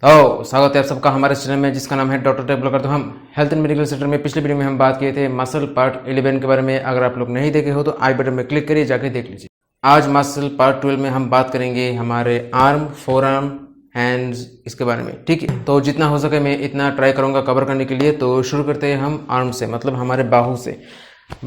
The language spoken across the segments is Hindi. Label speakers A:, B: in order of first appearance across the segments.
A: तो स्वागत है आप सबका हमारे चैनल में जिसका नाम है डॉक्टर टेबल करते हम हेल्थ एंड मेडिकल सेक्टर में। पिछले वीडियो में हम बात किए थे मसल पार्ट 11 के बारे में। अगर आप लोग नहीं देखे हो तो आई बटन में क्लिक करिए, जाके देख लीजिए। आज मसल पार्ट 12 में हम बात करेंगे हमारे आर्म, फोर आर्म, हैंड्स, इसके बारे में। ठीक है, तो जितना हो सके मैं इतना ट्राई करूंगा कवर करने के लिए। तो शुरू करते हैं हम आर्म से, मतलब हमारे बाहू से।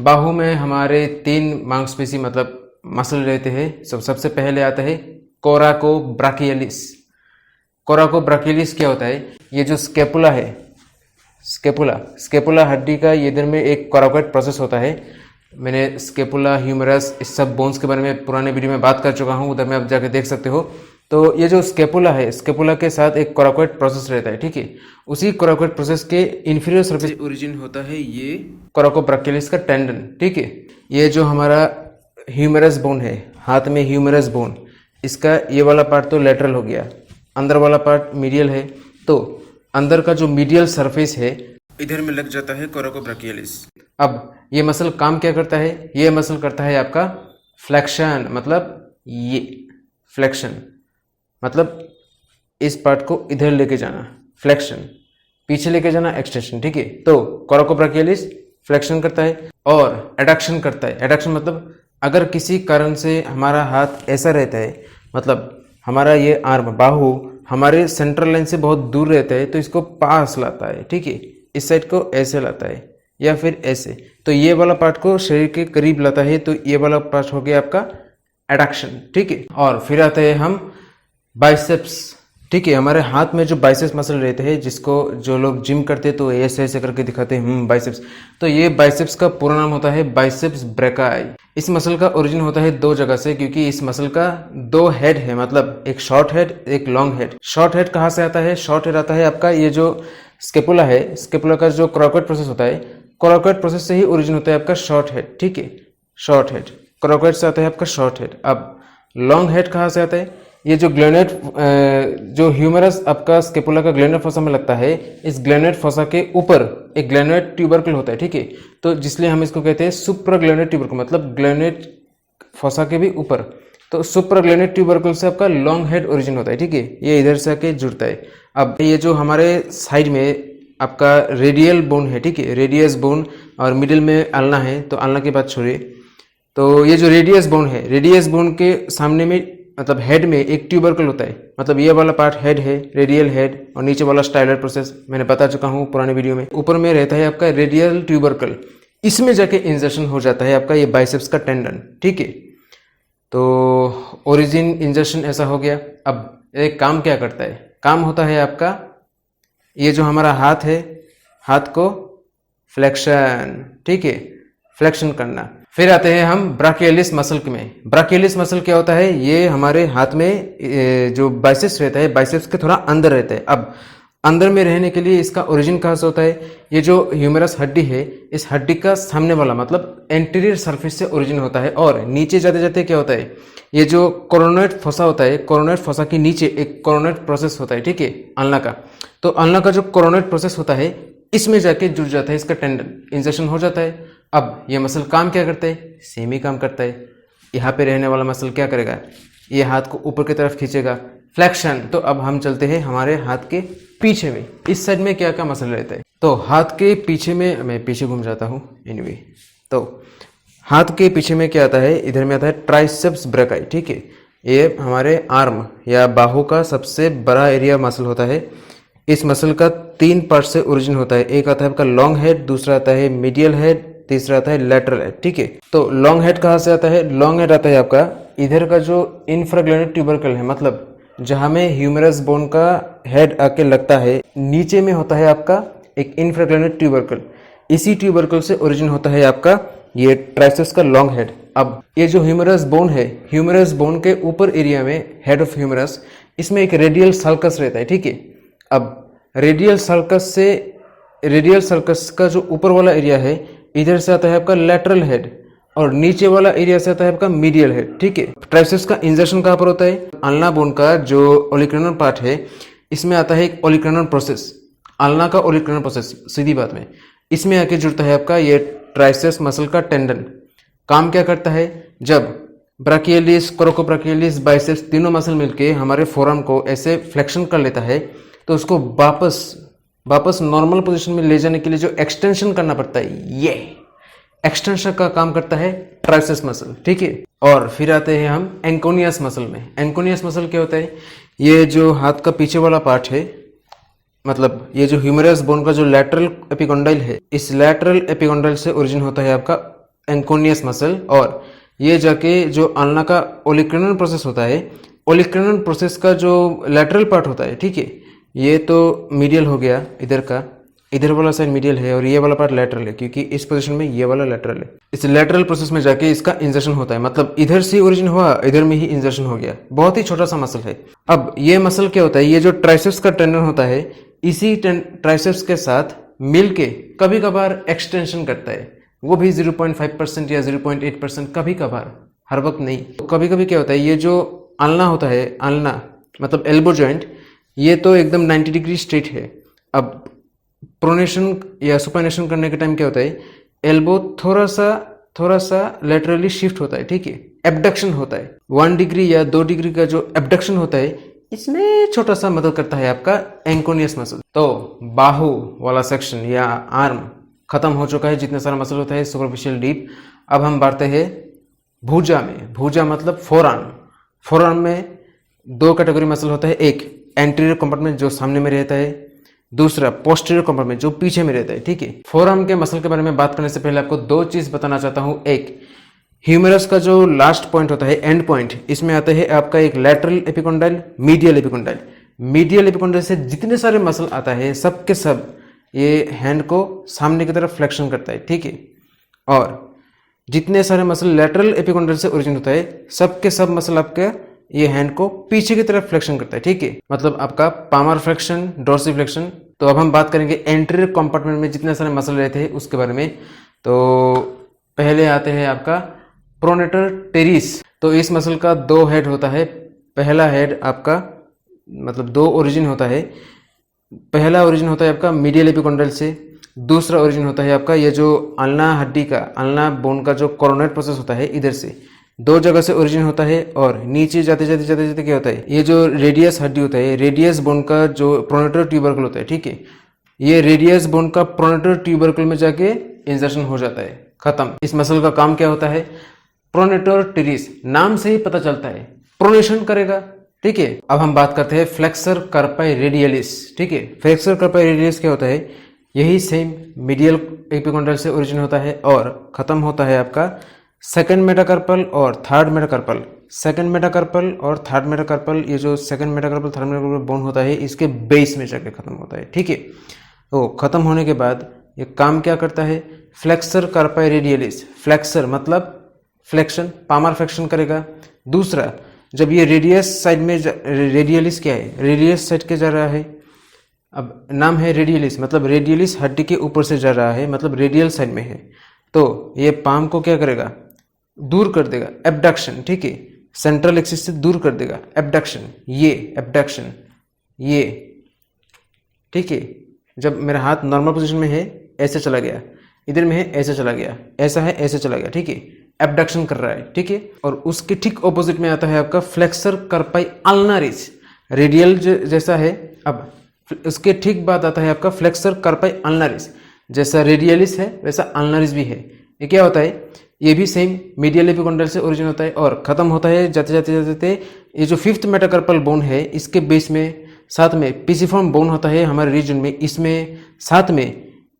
A: बाहू में हमारे 3 मांसपेशी मतलब मसल रहते हैं। सबसे पहले आता है कोराकोब्राकियलिस। कोराकोब्राकियलिस क्या होता है? ये जो स्केपुला है, स्केपुला हड्डी का ये इधर में एक कोराकोइड प्रोसेस होता है। मैंने स्केपुला, ह्यूमरस, इस सब बोन्स के बारे में पुराने वीडियो में बात कर चुका हूँ, उधर में आप जाके देख सकते हो। तो ये जो स्केपुला है, स्केपुला के साथ एक कोराकोइड प्रोसेस रहता है। ठीक है, उसी कोराकोइड प्रोसेस के इंफीरियर सरफेस ओरिजिन होता है ये कोराकोब्राकियलिस का टेंडन। ठीक है, ये जो हमारा ह्यूमरस बोन है, हाथ में ह्यूमरस बोन, इसका ये वाला पार्ट तो लेटरल हो गया, अंदर वाला पार्ट मीडियल है। तो अंदर का जो मीडियल सरफेस है इधर में लग जाता है कोराकोब्राकियलिस। अब ये मसल काम क्या करता है? ये मसल करता है आपका फ्लेक्शन, मतलब ये फ्लेक्शन मतलब इस पार्ट को इधर लेके जाना, फ्लेक्शन, पीछे लेके जाना, एक्सटेंशन। ठीक है, तो कोराकोब्राकियलिस फ्लेक्शन करता है और एडक्शन करता है। एडक्शन मतलब अगर किसी कारण से हमारा हाथ ऐसा रहता है, मतलब हमारा ये आर्म, बाहु हमारे सेंट्रल लाइन से बहुत दूर रहता है, तो इसको पास लाता है। ठीक है, इस साइड को ऐसे लाता है या फिर ऐसे, तो ये वाला पार्ट को शरीर के करीब लाता है, तो ये वाला पार्ट हो गया आपका एडक्शन। ठीक है, और फिर आते हैं हम बाइसेप्स। ठीक है, हमारे हाथ में जो बाइसेप्स मसल रहते हैं, जिसको जो लोग जिम करते हैं तो ऐसे ऐसे करके दिखाते हैं बाइसेप्स, तो ये बाइसेप्स का पूरा नाम होता है बाइसेप्स ब्रेकाई। इस मसल का ओरिजिन होता है 2 जगह से, क्योंकि इस मसल का 2 हेड है, मतलब एक शॉर्ट हेड, एक लॉन्ग हेड। शॉर्ट हेड कहाँ से आता है? शॉर्ट हेड आता है आपका ये जो स्केपुला है, स्केपुला का जो कोराकोइड प्रोसेस होता है, कोराकोइड प्रोसेस से ही ओरिजिन होता है आपका शॉर्ट हेड। ठीक है, शॉर्ट हेड कोराकोइड से आता है आपका शॉर्ट हेड। अब लॉन्ग हेड कहाँ से आता है? ये जो ग्लेनोइड, जो ह्यूमरस आपका स्केपुला का ग्लेनोइड फोसा में लगता है, इस ग्लेनोइड फोसा के ऊपर एक ग्लेनोइड ट्यूबरकल होता है। ठीक है, तो जिसलिए हम इसको कहते हैं सुप्राग्लेनोइड ट्यूबरकल, मतलब ग्लेनोइड फोसा के भी ऊपर। तो सुप्राग्लेनोइड ट्यूबरकल से आपका लॉन्ग हेड ओरिजिन होता है। ठीक है, ये इधर से आके जुड़ता है। अब ये जो हमारे साइड में आपका रेडियल बोन है, ठीक है, रेडियस बोन, और मिडिल में आल्ना है, तो आल्ना की बात छोड़िए। तो ये जो रेडियस बोन है, रेडियस बोन के सामने में मतलब हेड में एक ट्यूबरकल होता है, मतलब ये वाला पार्ट हेड है, रेडियल हेड, और नीचे वाला स्टाइलर प्रोसेस मैंने बता चुका हूँ पुराने वीडियो में। ऊपर में रहता है आपका रेडियल ट्यूबरकल, इसमें जाके इंजर्शन हो जाता है आपका ये बाइसेप्स का टेंडन। ठीक है, तो ओरिजिन इंजर्शन ऐसा हो गया। अब एक काम क्या करता है? काम होता है आपका ये जो हमारा हाथ है, हाथ को फ्लेक्शन, ठीक है, फ्लेक्शन करना। फिर आते हैं हम ब्राकियलिस मसल में। ब्राकियलिस मसल क्या होता है? ये हमारे हाथ में जो बाइसेप्स रहता है, बाइसेप्स के थोड़ा अंदर रहता है। अब अंदर में रहने के लिए इसका ओरिजिन कहाँ से होता है? ये जो ह्यूमरस हड्डी है, इस हड्डी का सामने वाला मतलब एंटीरियर सरफेस से ओरिजिन होता है। और नीचे जाते जाते क्या होता है? ये जो कोरोनोइड फोसा होता है, कोरोनोइड फोसा के नीचे एक कोरोनोइड प्रोसेस होता है। ठीक है, अल्ना का, तो अल्ना का जो कोरोनोइड प्रोसेस होता है, इसमें जाके जुड़ जाता है इसका टेंडन, इंजर्शन हो जाता है। अब ये मसल काम क्या करता है? सेम ही काम करता है। यहाँ पे रहने वाला मसल क्या करेगा? ये हाथ को ऊपर की तरफ खींचेगा, फ्लेक्शन। तो अब हम चलते हैं हमारे हाथ के पीछे में। इस साइड में क्या क्या मसल रहता है? तो हाथ के पीछे में, मैं पीछे घूम जाता हूँ एनीवे, तो हाथ के पीछे में क्या आता है? इधर में आता है ट्राइसेप्स ब्रेकाई। ठीक है, ये हमारे आर्म या बाहु का सबसे बड़ा एरिया मसल होता है। इस मसल का 3 पार्ट से ओरिजिन होता है। एक आता है आपका लॉन्ग हेड, दूसरा आता है मीडियल हेड, तीसरा आता है लेटरल हेड। ठीक है, तो लॉन्ग हेड कहाँ से आता है? लॉन्ग हेड आता है आपका इधर का जो इंफ्राग्लेनोइड ट्यूबरकल है, मतलब जहां में ह्यूमरस बोन का हेड आके लगता है, नीचे में होता है आपका एक इंफ्राग्लेनोइड ट्यूबरकल। इसी ट्यूबरकल से ओरिजिन होता है आपका ये ट्राइसेप्स का लॉन्ग हेड। अब ये जो ह्यूमरस बोन है, ह्यूमरस बोन के ऊपर एरिया में, हेड ऑफ ह्यूमरस, इसमें एक रेडियल सल्कस रहता है। ठीक है, अब रेडियल सल्कस का जो ऊपर वाला एरिया है, इधर से आता है आपका लेटरल हेड, और नीचे वाला एरिया से आता है आपका मीडियल हेड। ठीक है, ट्राइसेप्स का इंजर्शन कहाँ पर होता है? अल्ना बोन का जो ओलिक्रनल पार्ट है, इसमें आता है एक ओलिक्रनल प्रोसेस, अल्ना का ओलिक्रनल प्रोसेस, सीधी बात में इसमें आके जुड़ता है आपका ये ट्राइसेप्स मसल का टेंडन। काम क्या करता है? जब ब्राकियलिस, कोराकोब्राकियलिस, बाइसेप्स तीनों मसल मिलके हमारे फोरआर्म को ऐसे फ्लेक्शन कर लेता है, तो तो उसको वापस नॉर्मल पोजीशन में ले जाने के लिए जो एक्सटेंशन करना पड़ता है, ये एक्सटेंशन का काम करता है ट्राइसेप्स मसल, ठीक है। और फिर आते हैं हम एंकोनियस मसल में। एंकोनियस मसल क्या होता है? ये जो हाथ का पीछे वाला पार्ट है, मतलब ये जो ह्यूमरस बोन का जो लैटरल एपिकोंडाइल है, इस लैटरल एपिकोंडाइल से ओरिजिन होता है आपका एंकोनियस मसल। और ये जाके जो अल्ना का ओलिक्रनल प्रोसेस होता है, ओलिक्रनल प्रोसेस का जो लैटरल पार्ट होता है, ठीक है, ये तो मीडियल हो गया इधर का, इधर वाला साइड मीडियल है और ये वाला पार्ट लैटरल है, क्योंकि इस पोजीशन में ये वाला लैटरल है। इस लैटरल प्रोसेस में जाके इसका इंजर्शन होता है, मतलब इधर से ओरिजिन हुआ, इधर में ही इंजर्शन हो गया। बहुत ही छोटा सा मसल है। अब ये मसल क्या होता है? ये जो ट्राइसेप्स का टेंडन होता है, इसी ट्राइसेप्स के साथ मिलके कभी कभार एक्सटेंशन करता है, वो भी 0.5% या 0.8%, कभी कभार, हर वक्त नहीं। तो कभी कभी क्या होता है, ये जो अल्ना होता है, अल्ना मतलब एल्बो जॉइंट, ये तो एकदम 90 डिग्री स्ट्रेट है। अब प्रोनेशन या सुपाइनेशन करने के टाइम क्या होता है, एल्बो थोड़ा सा लेटरली शिफ्ट होता है, ठीक है, एब्डक्शन होता है। 1 डिग्री या 2 डिग्री का जो एब्डक्शन होता है, इसमें छोटा सा मदद करता है आपका एंकोनियस मसल। तो बाहु वाला सेक्शन या आर्म खत्म हो चुका है, जितने सारा मसल होता है सुपरफिशियल डीप। अब हम बढ़ते हैं भुजा में। भुजा मतलब फोरआर्म। फोरआर्म में 2 कैटेगरी मसल होता है, एक एंटीरियर कंपार्टमेंट जो सामने में रहता है, दूसरा पोस्टीरियर कंपार्टमेंट जो पीछे में रहता है, ठीक है। फोरआर्म के मसल के बारे में बात करने से पहले आपको 2 चीज बताना चाहता हूं। एक, ह्यूमरस का जो लास्ट पॉइंट होता है, एंड पॉइंट, इसमें आता है आपका एक lateral epicondyle, medial epicondyle. Medial epicondyle से जितने सारे मसल आता है, सब के सब ये हैंड को सामने की तरफ फ्लेक्शन करता है, ठीक है। और जितने सारे मसल लैटरल एपिकोंडाइल से ओरिजिन होता है, सब के सब मसल आपके ये हैंड को पीछे की तरफ फ्लेक्शन करता है, ठीक है। मतलब आपका पामर फ्लेक्शन, डोर्सी फ्लेक्शन। तो अब हम बात करेंगे एंटीरियर कंपार्टमेंट में जितने सारे मसल रहते हैं उसके बारे में। तो पहले आते हैं आपका प्रोनेटर टेरिस। तो इस मसल का 2 हेड होता है। पहला हेड आपका मतलब 2 ओरिजिन होता है। पहला ओरिजिन होता है आपका मीडियल एपिकोंडाइल से, दूसरा ओरिजिन होता है आपका ये जो अल्ना हड्डी का, अल्ना बोन का जो कोरोनेट प्रोसेस होता है, इधर से 2 जगह से ओरिजिन होता है। और नीचे जाते जाते जाते जाते क्या होता है, ये जो रेडियस हड्डी होता है, रेडियस बोन का जो प्रोनेटर ट्यूबरकल होता है, ठीक है, ये रेडियस बोन का प्रोनेटर ट्यूबरकल में जाके इंजर्शन हो जाता है, खत्म। इस मसल का काम क्या होता है? प्रोनेटर टेरिस, नाम से ही पता चलता है प्रोनेशन करेगा, ठीक है। अब हम बात करते हैं फ्लेक्सर कार्पाई रेडियलिस, ठीक है। फ्लेक्सर कार्पाई रेडियलिस क्या होता है? यही सेम मीडियल एपिकोंडाइल से ओरिजिन होता है और खत्म होता है आपका सेकंड मेटाकार्पल और थर्ड मेटाकार्पल। सेकंड मेटाकार्पल और थर्ड मेटाकार्पल, ये जो second metacarpal third metacarpal bone होता है, इसके बेस में जाके खत्म होता है, ठीक है। तो खत्म होने के बाद ये काम क्या करता है? फ्लेक्सर कार्पाई रेडियलिस, फ्लेक्सर मतलब फ्लेक्शन, पामर फ्लेक्शन करेगा। दूसरा, जब ये रेडियस साइड में, रेडियलिस क्या है? रेडियस साइड के जा रहा है। अब नाम है रेडियलिस, मतलब रेडियलिस हड्डी के ऊपर से जा रहा है, मतलब रेडियल साइड में है। तो ये पाम को क्या करेगा? दूर कर देगा, एब्डक्शन, ठीक है। सेंट्रल एक्सिस से दूर कर देगा, एब्डक्शन, ये एब्डक्शन, ये, ठीक है। जब मेरा हाथ नॉर्मल पोजीशन में है, ऐसे चला गया, इधर में है, ऐसे चला गया, ऐसा है, ऐसे चला गया, ठीक है, एब्डक्शन कर रहा है, ठीक है। और उसके ठीक ऑपोजिट में आता है आपका फ्लेक्सर कार्पाई अल्नारिस, रेडियल जैसा है। अब उसके ठीक बाद आता है आपका फ्लेक्सर कार्पाई अल्नारिस, जैसा रेडियलिस है वैसा अल्नारिस भी है। ये क्या होता है? ये भी सेम मीडियल एपिकोंडाइल से ओरिजिन होता है और खत्म होता है जाते जाते जाते जाते ये जो 5th मेटाकार्पल बोन है, इसके बेस में साथ में पिसिफॉर्म बोन होता है हमारे रीजन में। इसमें साथ में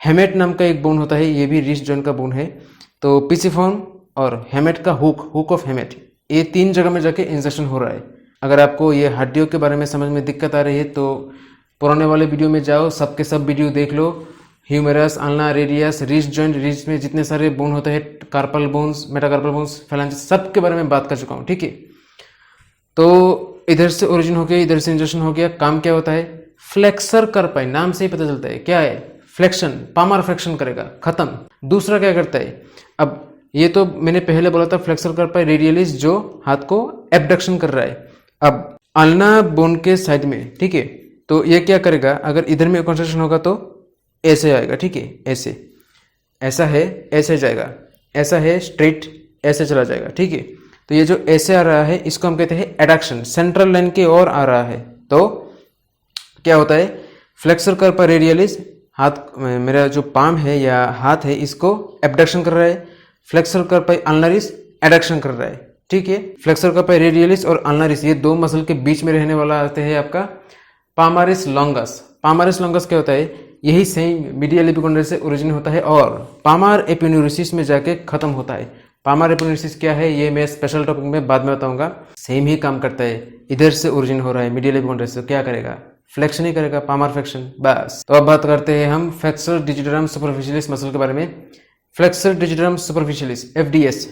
A: हेमेट नाम का एक बोन होता है, ये भी रिस्ट जॉइंट का बोन है। तो पिसिफॉर्म और हेमेट का हुक ऑफ हेमेट, ये 3 जगह में जाके इंजर्शन हो रहा है। अगर आपको ये हड्डियों के बारे में समझ में दिक्कत आ रही है तो पुराने वाले वीडियो में जाओ, सबके सब वीडियो देख लो। Humerus, ulna, radius, wrist joint, wrist में जितने सारे बोन होते हैं, carpal bones, metacarpal bones, phalanges, सब के बारे में बात कर चुका हूँ, ठीक है। तो इधर से ओरिजिन हो गया, इधर से इंजर्शन हो गया। काम क्या होता है? फ्लेक्सर कार्पाई, नाम से ही पता चलता है क्या है, फ्लेक्शन, पामर फ्लेक्शन करेगा, खत्म। दूसरा क्या करता है? अब ये तो मैंने पहले बोला था फ्लेक्सर कार्पाई रेडियलिस, जो हाथ को एब्डक्शन कर रहा है। अब अल्ना बोन के साइड में, ठीक है, तो ये क्या करेगा? अगर इधर में कंसंट्रेशन होगा तो ऐसे आएगा, ठीक है, ऐसे, ऐसा है, ऐसे जाएगा, ऐसा है स्ट्रेट, ऐसे चला जाएगा, ठीक है। तो ये जो ऐसे आ रहा है, इसको हम कहते हैं एडक्शन, सेंट्रल लाइन की ओर आ रहा है। तो क्या होता है, फ्लेक्सर कार्पा रेडियलिस, हाथ मेरा जो पाम है या हाथ है इसको एबडक्शन कर रहा है, फ्लेक्सर कार्पा अल्नरिस एडक्शन कर रहा है, ठीक है। फ्लेक्सर कार्पा रेडियलिस और अल्नरिस ये दो मसल के बीच में रहने वाला आते हैं आपका पामारिस लॉन्गस। पामारिस लॉन्गस क्या होता है, यही सेम मीडियल एपिकोंड्रियल से ओरिजिन होता है और पामार एपिन्यूरिसिस में जाके खत्म होता है। पामार एपिन्यूरिसिस क्या है ये मैं स्पेशल टॉपिक में बाद में बताऊंगा। सेम ही काम करता है, इधर से ओरिजिन हो रहा है मीडियल एपिकोंड्रियल से, क्या करेगा, फ्लेक्शन ही करेगा, पामार फ्लेक्शन, बस। तो अब बात करते हैं हम फ्लेक्सर डिजिटरम सुपरफिशियलिस मसल के बारे में। फ्लेक्सर डिजिटरम सुपरफिशियलिस FDS,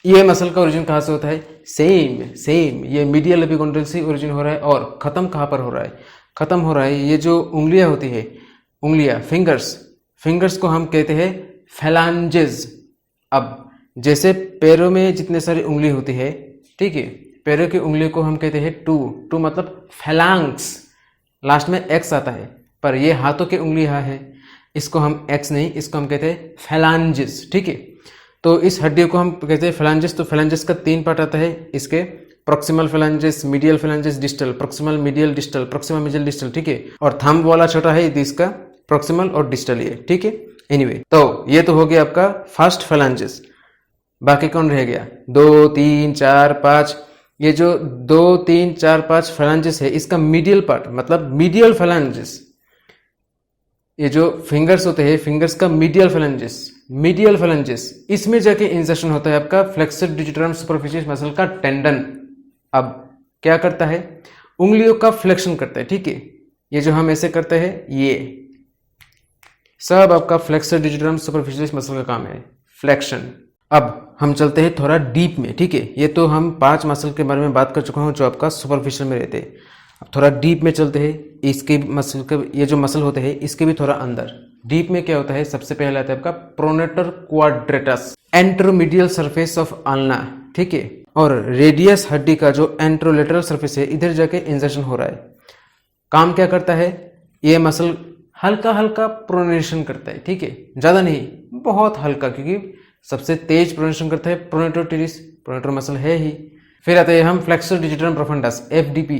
A: ये मसल का ओरिजिन कहाँ से होता है, सेम ये मीडियल एपिकोंड्रियल से ओरिजिन हो रहा है और खत्म कहाँ पर हो रहा है, खत्म हो रहा है ये जो उंगलियां होती है, उंगलियां फिंगर्स को हम कहते हैं फैलांजेस। अब जैसे पैरों में जितने सारी उंगली होती है, ठीक है, पैरों की उंगली को हम कहते हैं टू मतलब फैलांग्स, लास्ट में एक्स आता है, पर ये हाथों की उंगली यहाँ है, इसको हम एक्स नहीं, इसको हम कहते हैं फैलांजेस, ठीक है। तो इस हड्डी को हम कहते हैं फैलांजेस। तो फैलांजेस का 3 पार्ट आता है इसके, proximal phalanges, medial phalanges, distal, proximal medial distal, proximal medial distal, ठीक है। और थंब वाला छोटा है इसका प्रॉक्सिमल और डिस्टल ये, ठीक है। एनीवे, तो ये तो हो गया आपका फर्स्ट फैलांजेस। बाकी कौन रह गया, 2, 3, 4, 5, ये जो 2, 3, 4, 5 फैलांजेस है इसका मीडियल पार्ट मतलब मीडियल फैलांजेस, ये जो फिंगर्स होते हैं फिंगर्स का मीडियल फैलांजेस, इसमें जाके इंसर्शन होता है आपका फ्लेक्सर डिजिटरम सुपरफिशियलिस मसल का टेंडन। अब क्या करता है, उंगलियों का फ्लेक्शन करता है, ठीक है। ये जो हम ऐसे करते हैं ये सब आपका फ्लेक्सर डिजिटरम सुपरफिशियलिस मसल का काम है, फ्लेक्शन। अब हम चलते हैं थोड़ा डीप में, ठीक है। ये तो हम 5 मसल के बारे में बात कर चुका हूँ जो आपका सुपरफिशियल में रहते हैं। अब थोड़ा डीप में चलते हैं, इसके मसल के, ये जो मसल होते हैं इसके भी थोड़ा अंदर डीप में क्या होता है, सबसे पहले आता है आपका pronator quadratus, anteromedial surface of ulna, ठीक है। और रेडियस हड्डी का जो एंट्रोलेटरल सरफेस है इधर जाके इंसर्शन हो रहा है। काम क्या करता है, ये मसल हल्का हल्का प्रोनेशन करता है, ठीक है, ज्यादा नहीं, बहुत हल्का, क्योंकि सबसे तेज प्रोनेशन करता है प्रोनेटर टिरिस, प्रोनेटर मसल है ही। फिर आते हैं हम फ्लेक्सर डिजिटरम प्रोफंडस FDP।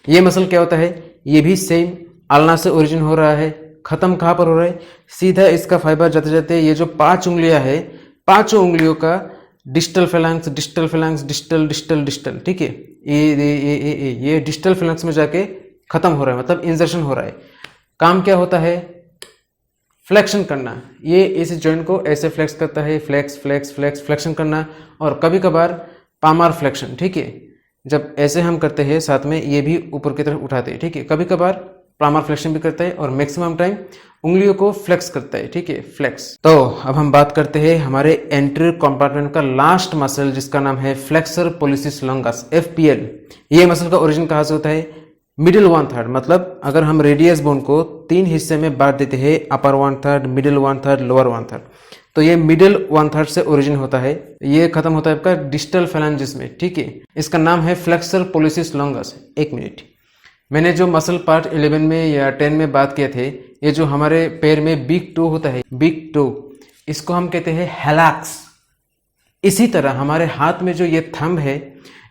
A: ये मसल क्या होता है, ये भी सेम अल्ना से ओरिजिन हो रहा है, खत्म कहाँ पर हो रहा है, सीधा इसका फाइबर जाते जाते ये जो 5 उंगलियां है, 5 उंगलियों का डिस्टल फैलांक्स, डिस्टल, ठीक है, ये डिस्टल फैलांक्स में जाके खत्म हो रहा है, मतलब इंसर्शन हो रहा है। काम क्या होता है, फ्लेक्शन करना, ये इस जॉइंट को ऐसे फ्लेक्स करता है, फ्लेक्शन करना, और कभी कभार पामार फ्लेक्शन, ठीक है। जब ऐसे हम करते हैं साथ में ये भी ऊपर की तरफ उठाते हैं, ठीक है, कभी कभार पामार फ्लेक्शन भी करता है और मैक्सिमम टाइम उंगलियों को फ्लेक्स करता है, ठीक है, फ्लेक्स। तो अब हम बात करते हैं हमारे एंटीरियर कंपार्टमेंट का लास्ट मसल जिसका नाम है फ्लेक्सर पोलिसिस लॉन्गस FPL। ये मसल का ओरिजिन कहाँ से होता है, मिडिल 1/3, मतलब अगर हम रेडियस बोन को 3 हिस्से में बांट देते हैं, अपर 1/3, मिडिल 1/3, लोअर 1/3, तो ये मिडिल 1/3 से ओरिजिन होता है, ये खत्म होता है आपका डिस्टल फैलांजेस में, ठीक है। इसका नाम है फ्लेक्सर पोलिसिस लॉन्गस। एक मिनट, मैंने जो मसल पार्ट 11 में या 10 में बात किए थे, ये जो हमारे पैर में बिग टो होता है, बिग टो, इसको हम कहते हैं हेलाक्स। इसी तरह हमारे हाथ में जो ये थंब है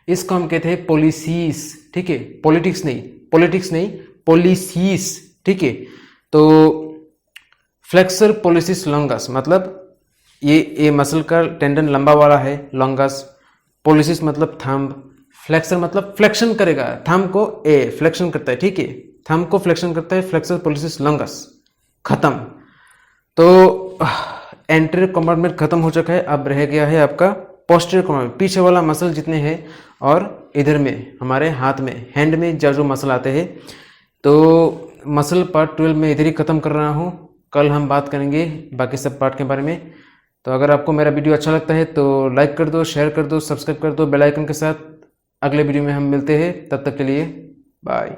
A: इसको हम कहते हैं पोलिसीस, ठीक है, पॉलिटिक्स नहीं, पोलिसीस, ठीक है। तो फ्लेक्सर पोलिसिस लॉन्गस मतलब ये मसल का टेंडन लंबा वाला है, लॉन्गस, पोलिसिस मतलब थंब, फ्लेक्सर मतलब फ्लेक्शन करेगा, थंब को फ्लेक्शन करता है, ठीक है, थंब को फ्लेक्शन करता है, फ्लेक्सर पोलिसिस लॉन्गस, खत्म। तो एंटीरियर कंपार्टमेंट खत्म हो चुका है, अब रह गया है आपका पोस्टीरियर कंपार्टमेंट, पीछे वाला मसल जितने हैं, और इधर में हमारे हाथ में, हैंड में जो मसल आते हैं। तो मसल पार्ट 12 में इधर ही खत्म कर रहा हूँ, कल हम बात करेंगे बाकी सब पार्ट के बारे में। तो अगर आपको मेरा वीडियो अच्छा लगता है तो लाइक कर दो, शेयर कर दो, सब्सक्राइब कर दो बेल आइकन के साथ। अगले वीडियो में हम मिलते हैं, तब तक के लिए बाय।